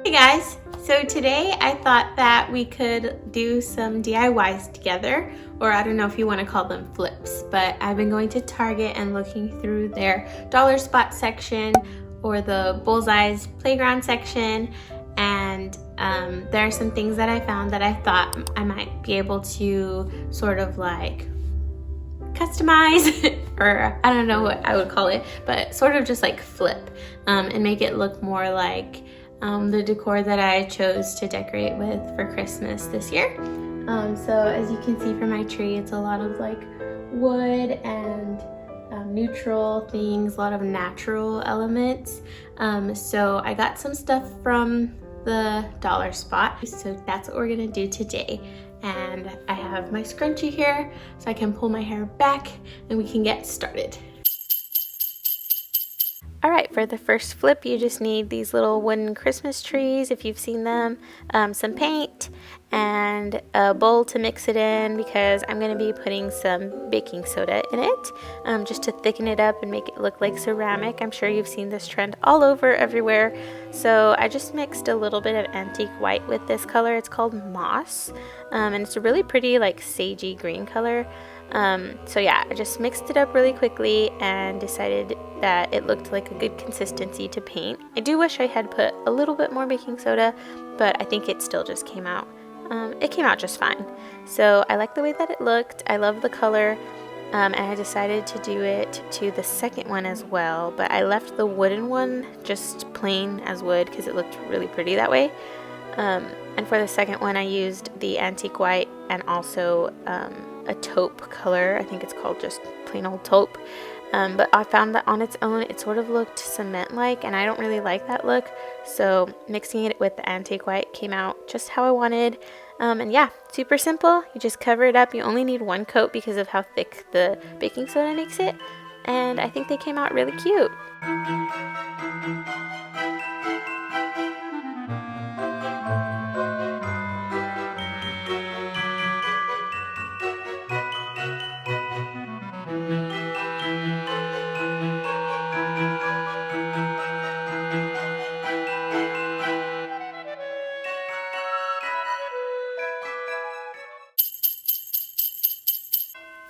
Hey guys, so today I thought that we could do some DIYs together, or I don't know if you want to call them flips, but I've been going to Target and looking through their dollar spot section or the Bullseye's playground section, and there are some things that I found that I thought I might be able to sort of like customize or I don't know what I would call it, but sort of just like flip and make it look more like the decor that I chose to decorate with for Christmas this year. So as you can see from my tree, it's a lot of like wood and neutral things, a lot of natural elements. So I got some stuff from the dollar spot, so that's what we're gonna do today. And I have my scrunchie here so I can pull my hair back and we can get started. Alright, for the first flip you just need these little wooden Christmas trees if you've seen them, some paint, and a bowl to mix it in because I'm going to be putting some baking soda in it just to thicken it up and make it look like ceramic. I'm sure you've seen this trend all over everywhere. So I just mixed a little bit of antique white with this color. It's called moss, and it's a really pretty like sagey green color. So yeah, I just mixed it up really quickly and decided that it looked like a good consistency to paint. I do wish I had put a little bit more baking soda, but I think it still just came out. It came out just fine. So I like the way that it looked. I love the color, and I decided to do it to the second one as well, but I left the wooden one just plain as wood because it looked really pretty that way. And for the second one I used the antique white and also a taupe color. I think it's called just plain old taupe. But I found that on its own it sort of looked cement-like and I don't really like that look. So mixing it with the antique white came out just how I wanted. And yeah, super simple. You just cover it up. You only need one coat because of how thick the baking soda makes it. And I think they came out really cute.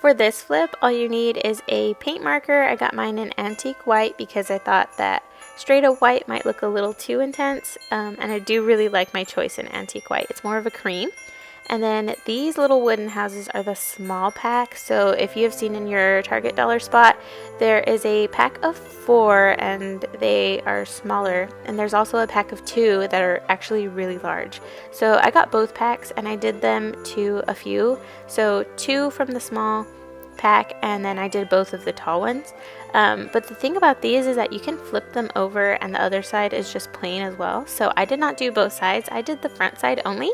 For this flip, all you need is a paint marker. I got mine in antique white because I thought that straight up white might look a little too intense, and I do really like my choice in antique white. It's more of a cream. And then these little wooden houses are the small pack. So if you have seen in your Target dollar spot, there is a pack of 4 and they are smaller. And there's also a pack of 2 that are actually really large. So I got both packs and I did them to a few. So 2 from the small pack and then I did both of the tall ones. But the thing about these is that you can flip them over and the other side is just plain as well. So I did not do both sides. I did the front side only.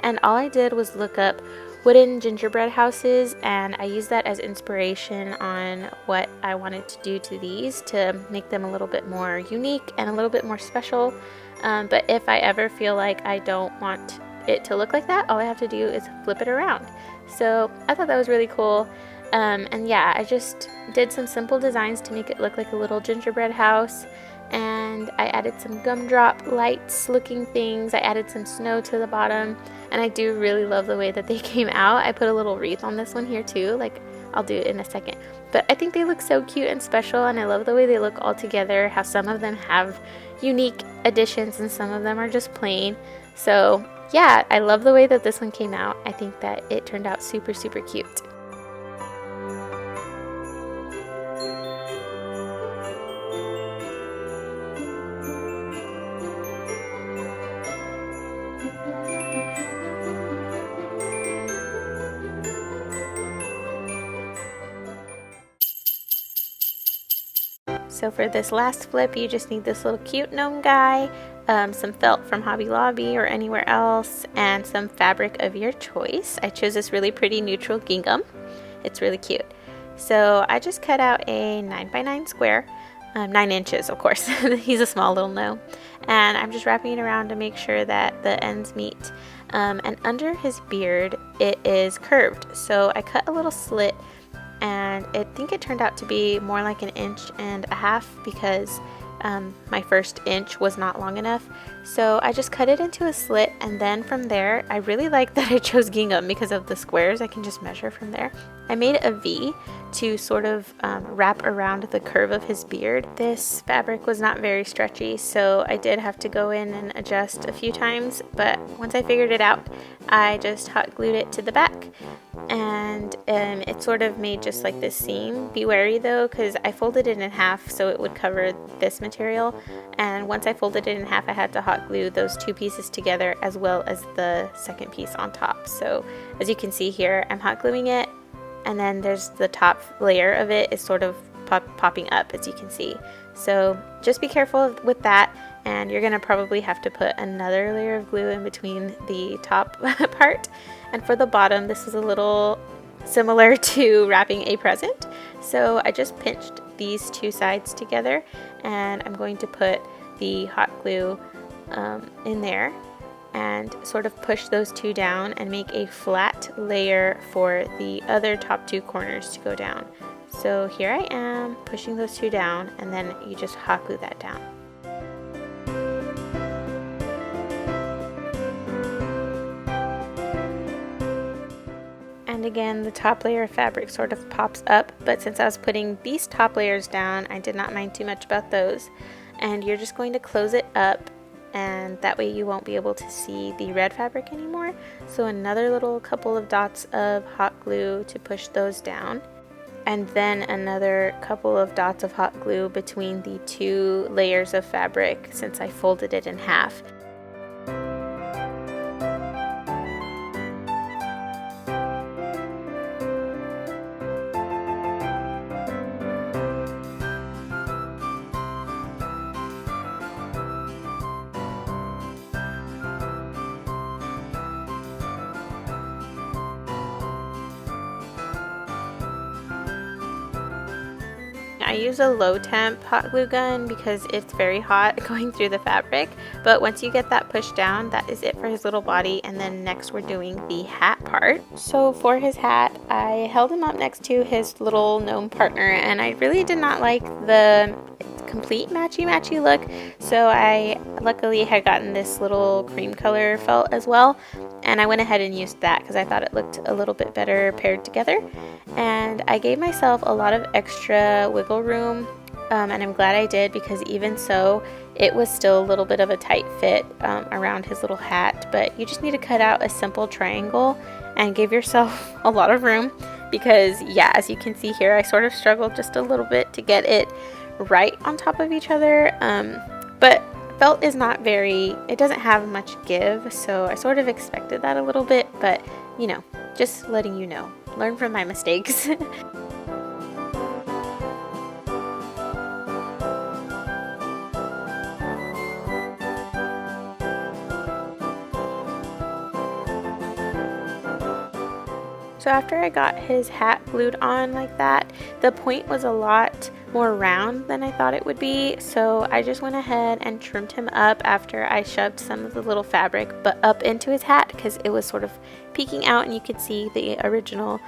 And all I did was look up wooden gingerbread houses and I used that as inspiration on what I wanted to do to these to make them a little bit more unique and a little bit more special. But if I ever feel like I don't want it to look like that, all I have to do is flip it around. So I thought that was really cool. And yeah, I just did some simple designs to make it look like a little gingerbread house. And I added some gumdrop lights looking things. I added some snow to the bottom. And I do really love the way that they came out. I put a little wreath on this one here too. Like, I'll do it in a second. But I think they look so cute and special. And I love the way they look all together. How some of them have unique additions and some of them are just plain. So yeah, I love the way that this one came out. I think that it turned out super, super cute. So for this last flip, you just need this little cute gnome guy, some felt from Hobby Lobby or anywhere else, and some fabric of your choice. I chose this really pretty neutral gingham. It's really cute. So I just cut out a 9x9 square, 9 inches of course. He's a small little gnome. And I'm just wrapping it around to make sure that the ends meet. And under his beard, it is curved. So I cut a little slit and I think it turned out to be more like 1.5 inches because my first inch was not long enough. So I just cut it into a slit, and then from there, I really like that I chose gingham because of the squares. I can just measure from there. I made a V to sort of wrap around the curve of his beard. This fabric was not very stretchy, so I did have to go in and adjust a few times, but once I figured it out, I just hot glued it to the back, and it sort of made just like this seam. Be wary though, because I folded it in half so it would cover this material, and once I folded it in half, I had to hot glue those two pieces together as well as the second piece on top. So as you can see here, I'm hot gluing it, and then there's the top layer of it is sort of popping up, as you can see. So just be careful with that, and you're gonna probably have to put another layer of glue in between the top part. And for the bottom, this is a little similar to wrapping a present. So I just pinched these two sides together, and I'm going to put the hot glue in there and sort of push those two down and make a flat layer for the other top two corners to go down. So here I am pushing those two down, and then you just hot glue that down. And again, the top layer of fabric sort of pops up, but since I was putting these top layers down, I did not mind too much about those. And you're just going to close it up, and that way you won't be able to see the red fabric anymore. So another little couple of dots of hot glue to push those down, and then another couple of dots of hot glue between the two layers of fabric since I folded it in half. I use a low temp hot glue gun because it's very hot going through the fabric, but once you get that pushed down, that is it for his little body. And then next we're doing the hat part. So for his hat, I held him up next to his little gnome partner, and I really did not like the complete matchy look, so I luckily had gotten this little cream color felt as well, and I went ahead and used that because I thought it looked a little bit better paired together. And I gave myself a lot of extra wiggle room, and I'm glad I did, because even so it was still a little bit of a tight fit around his little hat. But you just need to cut out a simple triangle and give yourself a lot of room, because yeah, as you can see here, I sort of struggled just a little bit to get it right on top of each other, but felt is not very, it doesn't have much give, so I sort of expected that a little bit, but you know, just letting you know, learn from my mistakes. So after I got his hat glued on like that, the point was a lot more round than I thought it would be, so I just went ahead and trimmed him up after I shoved some of the little fabric but up into his hat, because it was sort of peeking out and you could see the original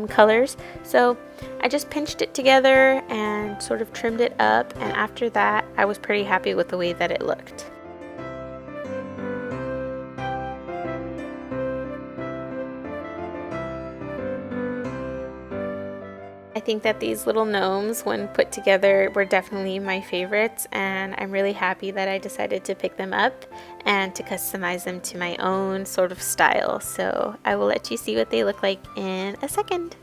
colors. So I just pinched it together and sort of trimmed it up, and after that I was pretty happy with the way that it looked. I think that these little gnomes, when put together, were definitely my favorites, and I'm really happy that I decided to pick them up and to customize them to my own sort of style. So I will let you see what they look like in a second.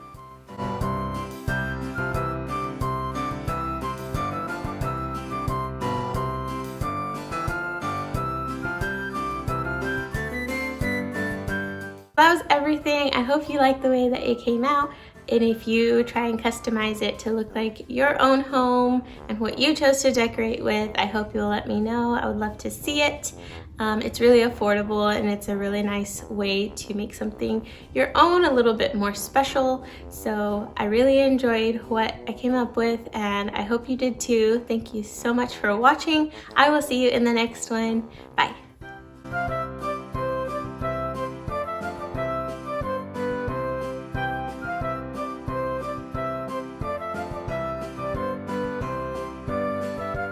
That was everything. I hope you like the way that it came out. And if you try and customize it to look like your own home and what you chose to decorate with, I hope you'll let me know. I would love to see it. It's really affordable, and it's a really nice way to make something your own a little bit more special. So I really enjoyed what I came up with, and I hope you did too. Thank you so much for watching. I will see you in the next one. Bye.